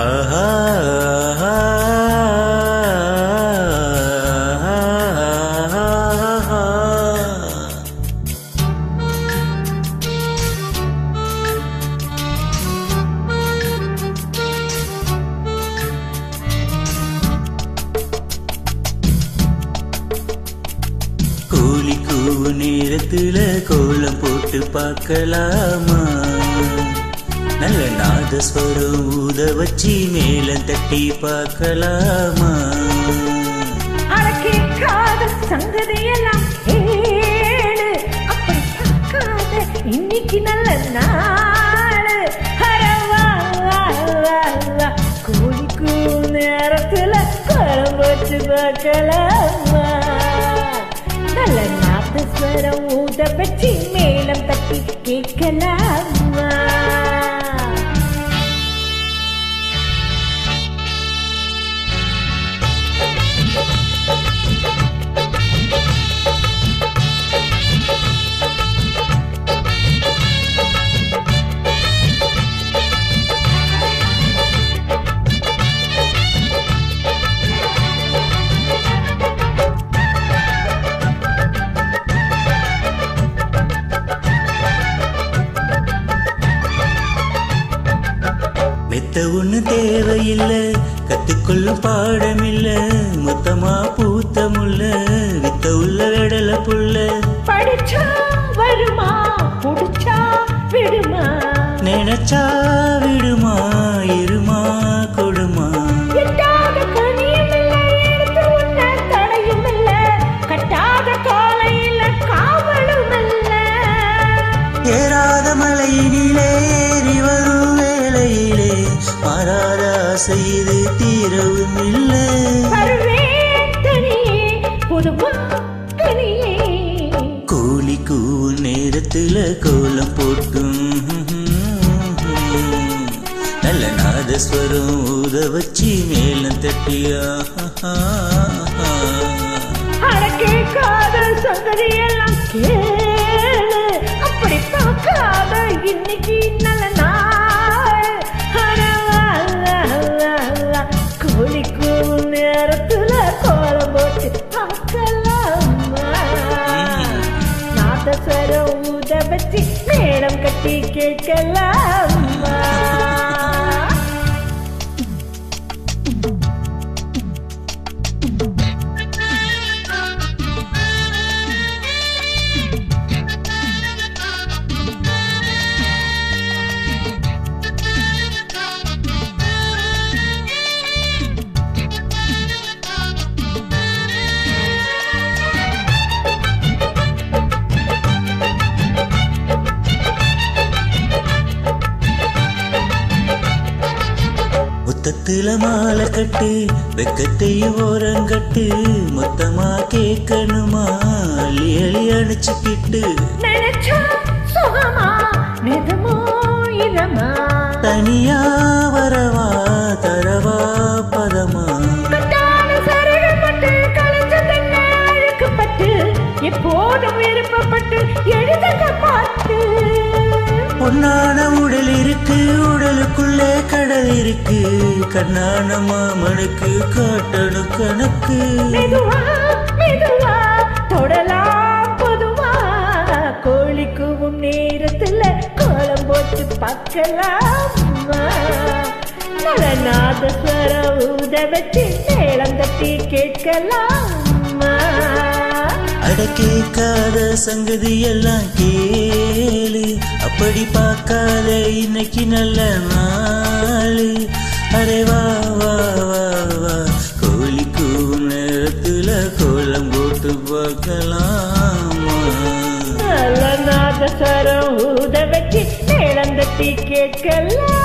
ஆஹா கூலி கூவு நேரத்துல கோலம் போட்டு பார்க்கலாமா? நல்ல நாதஸ்வரம் ஊத வச்சு மேலம் தட்டி பார்க்கலாமா? அடக்கேக்காத சங்கதியெல்லாம் ஏழு அப்படி பார்க்காத இன்னைக்கு நல்ல நாளு. கூலிக்கு நேரத்துல கோலம் போட்டு பார்க்கலாமா? நல்ல நாதஸ்வரம் ஊத வச்சு மேலம் தட்டி கேட்கலாமா? மெத்த ஒண்ணு தேவையில்லை, கத்துக்கொள்ளும் பாடமில்ல, மொத்தமா பூத்த முல்ல, வித்த உள்ள வெடல புள்ள. படிச்சா வருமா, புடிச்சா விடுமா, நினைச்சா விடுமா, இருமா கொடுமா. எட்டாத கனியும் இல்ல, எடுத்து உண்ண தடையும் இல்ல, கட்டாத காலையில காவலும் இல்ல. ஏறாத மலையினிலே ஏறி வரும் வேளையிலே மாறாத ஆசை இது தீரவும் இல்லை. கூலி கூவு நேரத்துல கோலம் போட்டும் நல்ல நாதஸ்வரம் ஊத வச்சு மேலம் தட்டியா. அடக்கேக்காத சங்கதியெல்லாம் கேளு, அப்படி பார்க்காத இன்னைக்கு நல்ல நாள். கூலிக்கு நேரத்துல கோலம் போட்டு பார்க்கலாமா? நாதஸ்வரம் ஊத வச்சு மேளம் கட்டி கேட்கலாமா? முத்தத்துல மாலை கட்டு, வெக்கத்தையும் ஓரங்கட்டு, மொத்தமா கேட்கணுமா அள்ளி அள்ளி அணைச்சுக்கிட்டு. நினைச்சா சுகமா நிதமோ இதமா, தனியா வரவா தரவா பதமா. கட்டான சரகப்பட்டு கலைஞ்சதென்ன அழுக்கப்பட்டு, எப்போதும் விருப்பப்பட்டு எழுதுக பாட்டு. பொன்னான உடல் இருக்கு, உடலுக்குள்ளே கடல் இருக்கு, கண்ணான மாமனுக்கு காட்டணும் கணக்கு. மெதுவா மெதுவா தொடலாம் பொதுவா, கோழிக்குவும் நேரத்துல கோலம் போட்டு பார்க்கலாமா? நல்ல நாதஸ்வரம் ஊத வச்சு மேளம் தட்டி கேட்கலாமா? அடக்கேக்காத சங்கதி எல்லாம் கேளு, அப்படி பார்க்காத இன்னைக்கு நல்ல நாளு. அரே வா வா வா வா, கோழி கூவும் நேரத்துல கோலம் போட்டு பார்க்கலாமா? நல்ல நாதஸ்வரம் ஊத வச்சு மேளம் தட்டி கேட்கலாம்.